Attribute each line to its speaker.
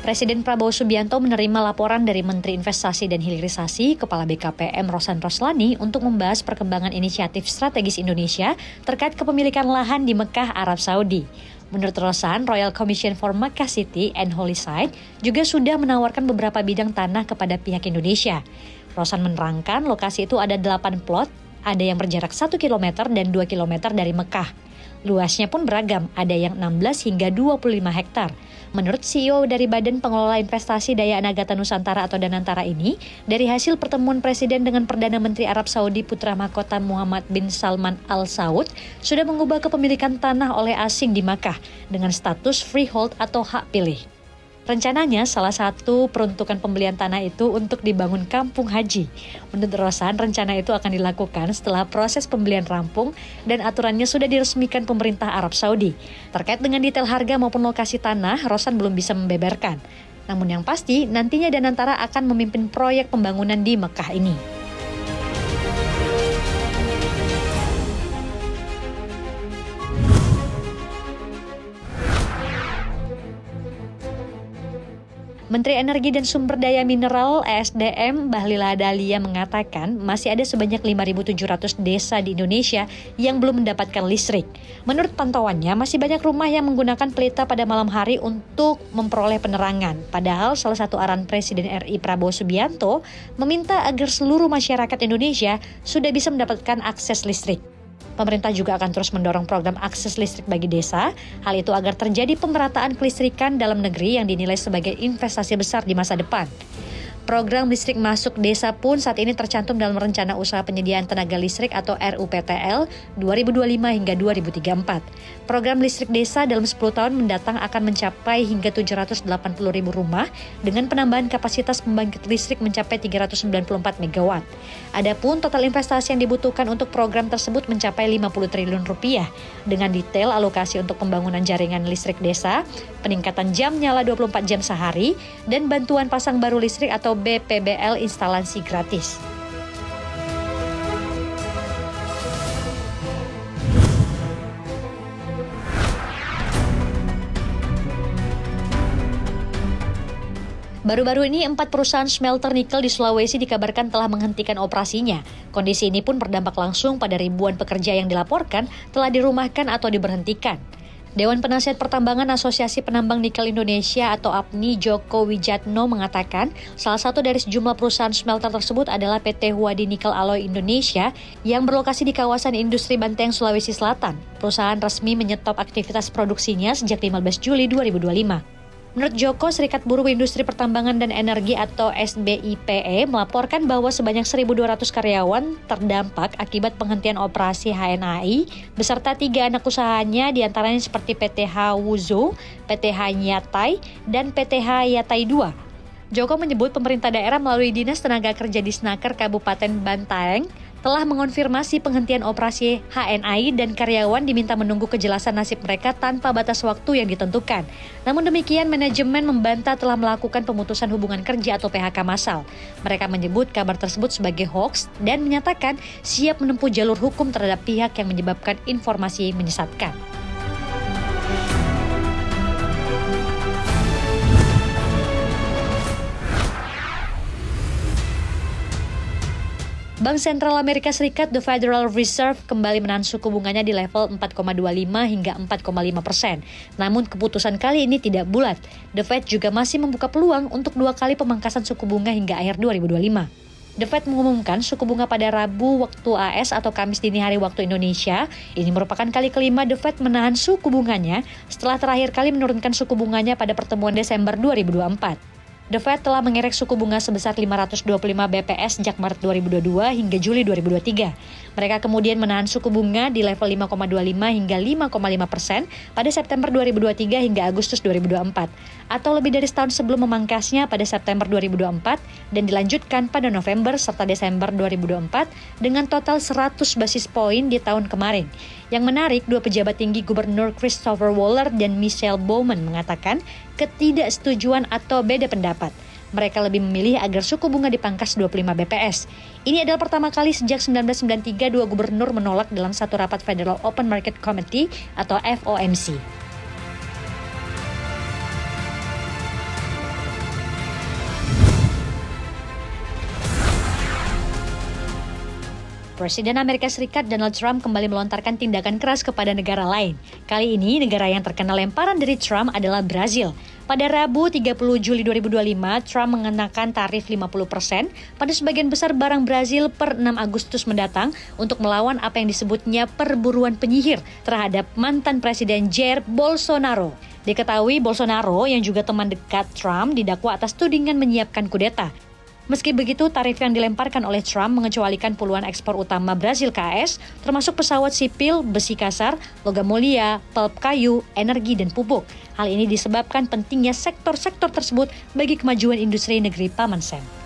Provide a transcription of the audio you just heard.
Speaker 1: Presiden Prabowo Subianto menerima laporan dari Menteri Investasi dan Hilirisasi, Kepala BKPM Rosan Roslani untuk membahas perkembangan inisiatif strategis Indonesia terkait kepemilikan lahan di Mekah, Arab Saudi. Menurut Rosan, Royal Commission for Mecca City and Holy Site juga sudah menawarkan beberapa bidang tanah kepada pihak Indonesia. Rosan menerangkan lokasi itu ada 8 plot, ada yang berjarak 1 km dan 2 km dari Mekah. Luasnya pun beragam, ada yang 16 hingga 25 hektar. Menurut CEO dari Badan Pengelola Investasi Daya Anagata Nusantara atau Danantara ini, dari hasil pertemuan Presiden dengan Perdana Menteri Arab Saudi Putra Mahkota Muhammad bin Salman Al Saud, sudah mengubah kepemilikan tanah oleh asing di Makkah dengan status freehold atau hak pilih. Rencananya salah satu peruntukan pembelian tanah itu untuk dibangun kampung haji. Menurut Rosan, rencana itu akan dilakukan setelah proses pembelian rampung dan aturannya sudah diresmikan pemerintah Arab Saudi. Terkait dengan detail harga maupun lokasi tanah, Rosan belum bisa membeberkan. Namun yang pasti, nantinya Danantara akan memimpin proyek pembangunan di Mekah ini. Menteri Energi dan Sumber Daya Mineral (ESDM) Bahlil Lahadalia mengatakan masih ada sebanyak 5.700 desa di Indonesia yang belum mendapatkan listrik. Menurut pantauannya, masih banyak rumah yang menggunakan pelita pada malam hari untuk memperoleh penerangan. Padahal salah satu arahan Presiden RI Prabowo Subianto meminta agar seluruh masyarakat Indonesia sudah bisa mendapatkan akses listrik. Pemerintah juga akan terus mendorong program akses listrik bagi desa, hal itu agar terjadi pemerataan kelistrikan dalam negeri yang dinilai sebagai investasi besar di masa depan. Program listrik masuk desa pun saat ini tercantum dalam Rencana Usaha Penyediaan Tenaga Listrik atau RUPTL 2025 hingga 2034. Program listrik desa dalam 10 tahun mendatang akan mencapai hingga 780.000 rumah dengan penambahan kapasitas pembangkit listrik mencapai 394 MW. Adapun total investasi yang dibutuhkan untuk program tersebut mencapai 50 triliun rupiah dengan detail alokasi untuk pembangunan jaringan listrik desa, peningkatan jam nyala 24 jam sehari, dan bantuan pasang baru listrik atau BPBL instalasi gratis. Baru-baru ini 4 perusahaan smelter nikel di Sulawesi dikabarkan telah menghentikan operasinya. Kondisi ini pun berdampak langsung pada ribuan pekerja yang dilaporkan telah dirumahkan atau diberhentikan. Dewan Penasihat Pertambangan Asosiasi Penambang Nikel Indonesia atau APNI Joko Wijatno mengatakan salah satu dari sejumlah perusahaan smelter tersebut adalah PT Huadi Nikel Alloy Indonesia yang berlokasi di kawasan industri Banteng, Sulawesi Selatan. Perusahaan resmi menyetop aktivitas produksinya sejak 15 Juli 2025. Menurut Joko, Serikat Buruh Industri Pertambangan dan Energi atau SBIPE melaporkan bahwa sebanyak 1.200 karyawan terdampak akibat penghentian operasi HNAI beserta 3 anak usahanya diantaranya seperti PT Hawuzo, PT Hanyatai, dan PT Hayatai 2. Joko menyebut pemerintah daerah melalui Dinas Tenaga Kerja Disnaker Kabupaten Bantaeng telah mengonfirmasi penghentian operasi HNAI dan karyawan diminta menunggu kejelasan nasib mereka tanpa batas waktu yang ditentukan. Namun demikian, manajemen membantah telah melakukan pemutusan hubungan kerja atau PHK massal. Mereka menyebut kabar tersebut sebagai hoaks dan menyatakan siap menempuh jalur hukum terhadap pihak yang menyebabkan informasi menyesatkan. Bank Sentral Amerika Serikat, The Federal Reserve, kembali menahan suku bunganya di level 4,25 hingga 4,5%. Namun keputusan kali ini tidak bulat. The Fed juga masih membuka peluang untuk 2 kali pemangkasan suku bunga hingga akhir 2025. The Fed mengumumkan suku bunga pada Rabu waktu AS atau Kamis dini hari waktu Indonesia. Ini merupakan kali kelima The Fed menahan suku bunganya setelah terakhir kali menurunkan suku bunganya pada pertemuan Desember 2024. The Fed telah mengerek suku bunga sebesar 525 BPS sejak Maret 2022 hingga Juli 2023. Mereka kemudian menahan suku bunga di level 5,25 hingga 5,5% pada September 2023 hingga Agustus 2024, atau lebih dari setahun sebelum memangkasnya pada September 2024 dan dilanjutkan pada November serta Desember 2024 dengan total 100 basis poin di tahun kemarin. Yang menarik, 2 pejabat tinggi Gubernur Christopher Waller dan Michelle Bowman mengatakan ketidaksetujuan atau beda pendapat. Mereka lebih memilih agar suku bunga dipangkas 25 BPS. Ini adalah pertama kali sejak 1993 2 gubernur menolak dalam satu rapat Federal Open Market Committee atau FOMC. Presiden Amerika Serikat Donald Trump kembali melontarkan tindakan keras kepada negara lain. Kali ini, negara yang terkena lemparan dari Trump adalah Brazil. Pada Rabu 30 Juli 2025, Trump mengenakan tarif 50% pada sebagian besar barang Brazil per 6 Agustus mendatang untuk melawan apa yang disebutnya perburuan penyihir terhadap mantan Presiden Jair Bolsonaro. Diketahui Bolsonaro yang juga teman dekat Trump didakwa atas tudingan menyiapkan kudeta. Meski begitu, tarif yang dilemparkan oleh Trump mengecualikan puluhan ekspor utama Brazil ke AS, termasuk pesawat sipil, besi kasar, logam mulia, pulp kayu, energi, dan pupuk. Hal ini disebabkan pentingnya sektor-sektor tersebut bagi kemajuan industri negeri Paman Sam.